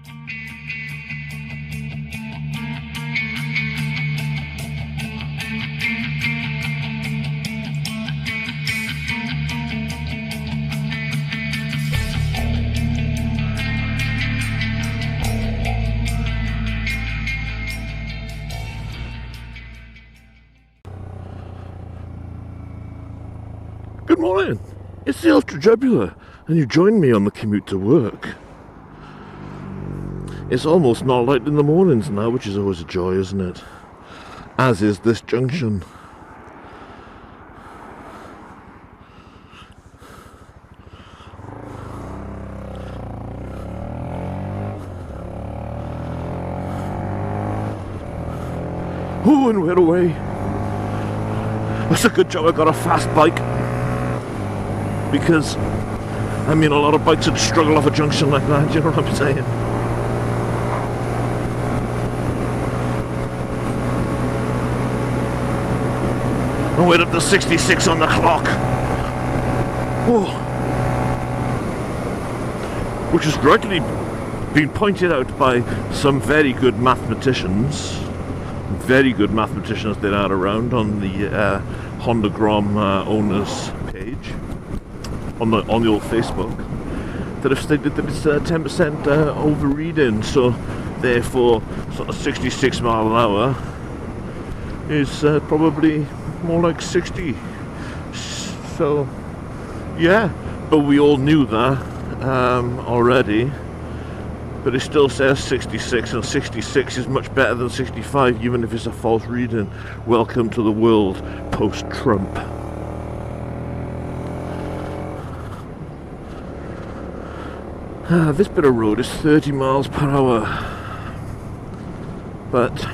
Good morning, it's the Ultra Jubular, and you join me on the commute to work. It's almost not light in the mornings now, which is always a joy, isn't it? As is this junction. Oh, and we're away. That's a good job I got a fast bike. Because, I mean, a lot of bikes would struggle off a junction like that, you know what I'm saying? And we're up to 66 on the clock. Oh. Which has rightly been pointed out by some very good mathematicians that are around on the Honda Grom owners page. On the old Facebook, that have stated that it's 10% overreading, so therefore sort of 66 mile an hour is probably more like 60. So yeah, but we all knew that already, but it still says 66, and 66 is much better than 65, even if it's a false reading. Welcome to the world post-Trump. This bit of road is 30 miles per hour, but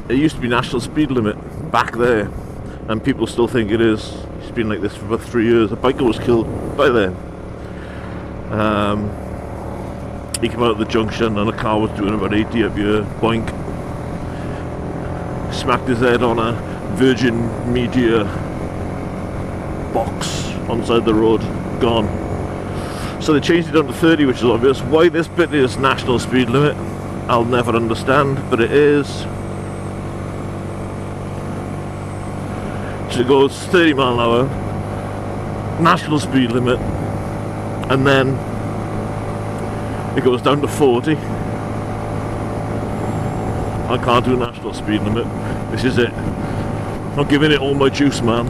it used to be national speed limit back there, and people still think it is. It's been like this for about 3 years. A biker was killed by there. He came out of the junction and a car was doing about 80 up here, boink. Smacked his head on a Virgin Media box on the side of the road, gone. So they changed it down to 30, which is obvious. Why this bit is national speed limit, I'll never understand, but it is. So it goes 30 mile an hour, national speed limit, and then it goes down to 40. I can't do national speed limit. This is it. I'm giving it all my juice, man.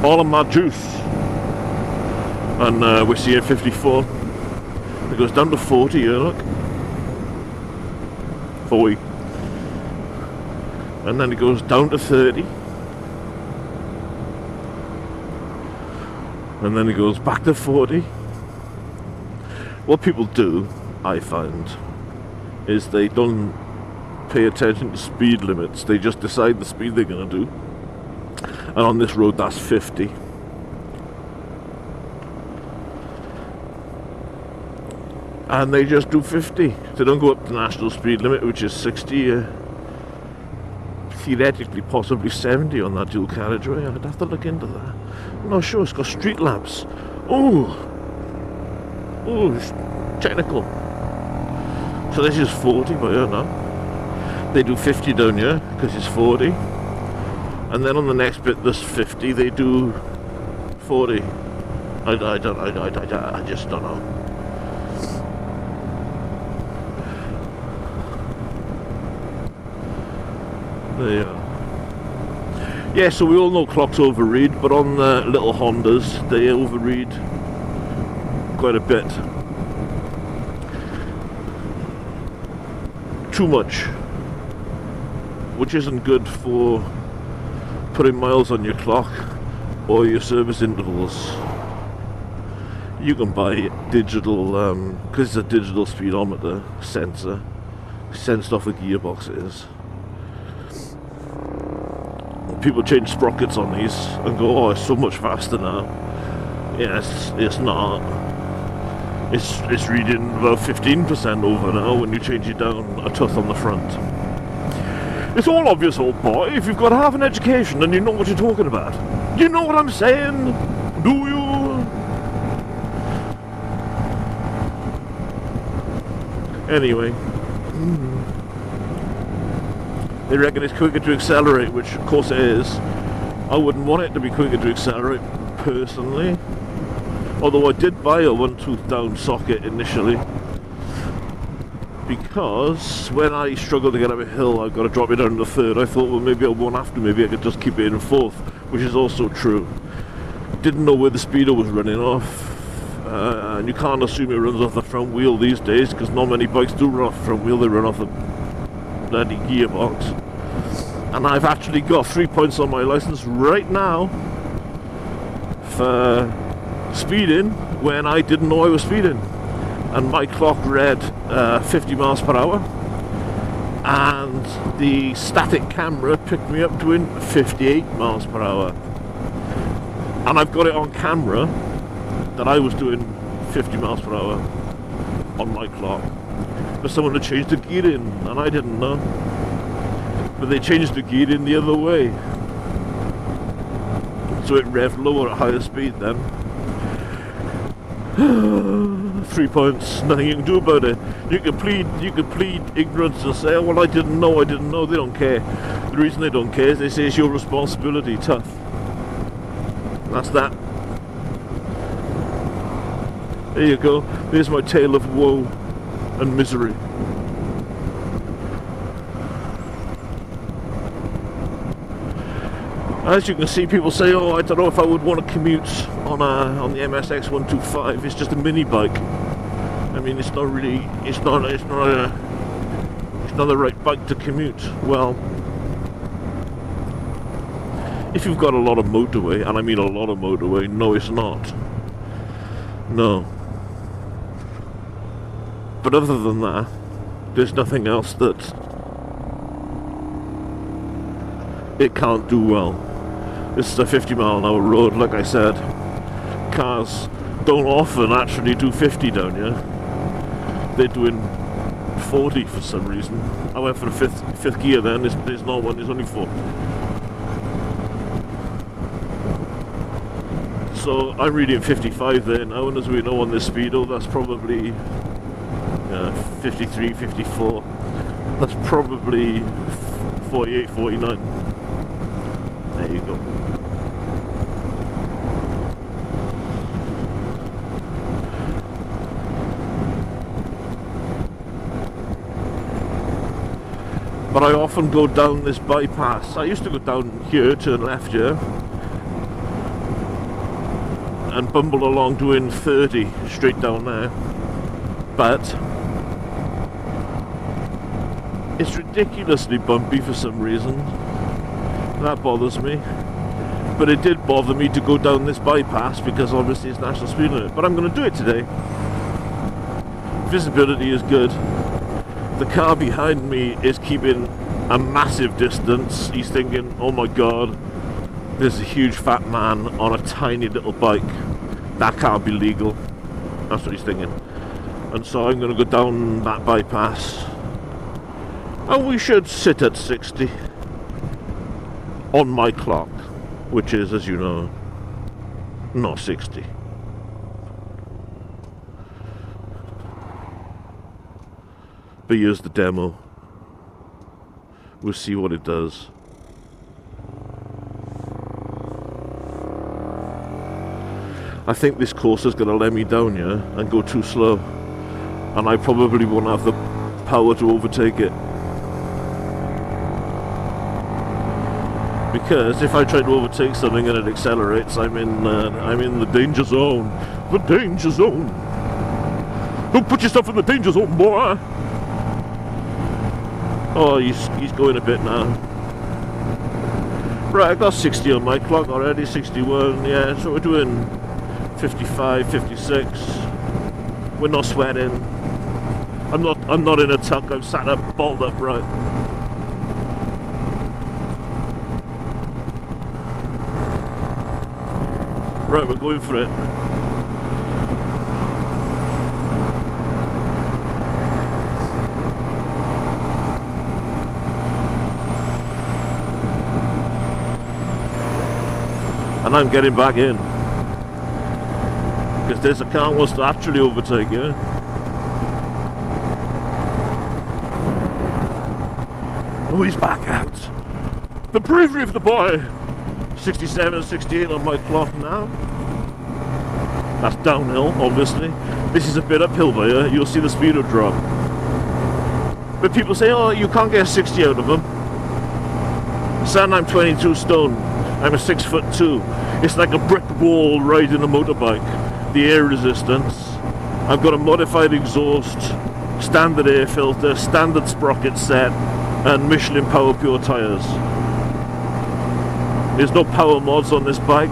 All of my juice. And we're seeing 54. It goes down to 40 here, look. 40. And then it goes down to 30. And then it goes back to 40. What people do, I find, is they don't pay attention to speed limits. They just decide the speed they're going to do. And on this road, that's 50. And they just do 50. They don't go up to the national speed limit, which is 60. Theoretically, possibly 70 on that dual carriageway. I'd have to look into that. I'm not sure. It's got street lamps. Oh, it's technical. So this is 40, but yeah, no. They do 50 down here because it's 40. And then on the next bit, there's 50. They do 40. I just don't know. There you are. Yeah, so we all know clocks overread, but on the little Hondas, they overread quite a bit. Too much. Which isn't good for putting miles on your clock or your service intervals. You can buy digital, because it's a digital speedometer sensor, sensed off a gearbox it is. People change sprockets on these and go, oh, it's so much faster now. Yes, it's not. It's reading about 15% over now when you change it down a tooth on the front. It's all obvious, old boy, if you've got half an education and you know what you're talking about. You know what I'm saying? Do you? Anyway, they reckon it's quicker to accelerate, which of course it is. I wouldn't want it to be quicker to accelerate personally, although I did buy a 1-tooth down socket initially, because when I struggle to get up a hill I've got to drop it down to third. I thought, well, maybe I won't have to, maybe I could just keep it in fourth, which is also true. Didn't know where the speedo was running off, and you can't assume it runs off the front wheel these days, because not many bikes do run off the front wheel, they run off the bloody gearbox. And I've actually got 3 points on my license right now for speeding when I didn't know I was speeding. And my clock read 50 miles per hour, and the static camera picked me up doing 58 miles per hour. And I've got it on camera that I was doing 50 miles per hour on my clock. But someone had changed the gear in, and I didn't know. But they changed the gear in the other way, so it revved lower at higher speed then. 3 points, nothing you can do about it. You can plead ignorance and say, oh, well, I didn't know. They don't care. The reason they don't care is they say it's your responsibility. Tough. That's that. There you go. There's my tale of woe and misery. As you can see, people say, oh, I don't know if I would want to commute on the MSX125. It's just a mini bike. I mean, it's not the right bike to commute. Well, if you've got a lot of motorway, and I mean a lot of motorway, no, it's not. No. But other than that, there's nothing else that it can't do well. This is a 50-mile-an-hour road, like I said. Cars don't often actually do 50 down here. They're doing 40 for some reason. I went for the fifth gear then. There's not one, there's only 4. So I'm reading 55 there now, and as we know on this speedo, that's probably 53, 54. That's probably 48, 49. There you go. But I often go down this bypass. I used to go down here, turn left here, and bumble along doing 30 straight down there. But it's ridiculously bumpy for some reason. That bothers me. But it did bother me to go down this bypass because obviously it's national speed limit. But I'm going to do it today. Visibility is good. The car behind me is keeping a massive distance. He's thinking, oh my god, there's a huge fat man on a tiny little bike. That can't be legal. That's what he's thinking. And so I'm going to go down that bypass. And we should sit at 60 on my clock, which is, as you know, not 60. But here's the demo. We'll see what it does. I think this course is going to let me down here and go too slow, and I probably won't have the power to overtake it. Because if I try to overtake something and it accelerates, I'm in the danger zone. The danger zone. Don't put yourself in the danger zone, boy. Oh, he's going a bit now. Right, I got 60 on my clock already, 61, yeah, so we're doing 55, 56. We're not sweating. I'm not in a tuck, I'm sat up, bolt upright. Right, we're going for it. And I'm getting back in. Because there's a car wants to actually overtake you. Oh, he's back out. The bravery of the boy. 67, 68 on my clock now. That's downhill, obviously. This is a bit uphill by here. You'll see the speedo drop. But people say, oh, you can't get 60 out of them. Saying I'm 22 stone. I'm a 6'2". It's like a brick wall riding a motorbike. The air resistance. I've got a modified exhaust, standard air filter, standard sprocket set, and Michelin Power Pure tyres. There's no power mods on this bike.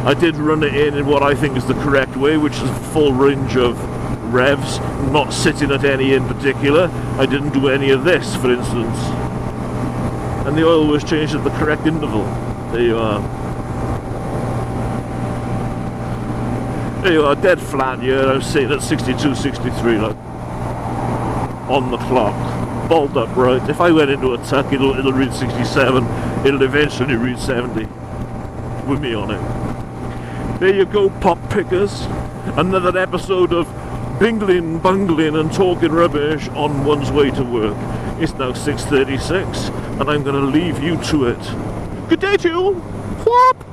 I did run it in what I think is the correct way, which is a full range of revs, not sitting at any in particular. I didn't do any of this, for instance. And the oil was changed at the correct interval. There you are. There you are, dead flat here. I was sitting at 62, 63, like, on the clock. Bolt upright. If I went into a tuck, it'll read 67. It'll eventually read 70 with me on it. There you go, pop pickers. Another episode of bingling, bungling and talking rubbish on one's way to work. It's now 6:36 and I'm going to leave you to it. Good day to you. Whoop.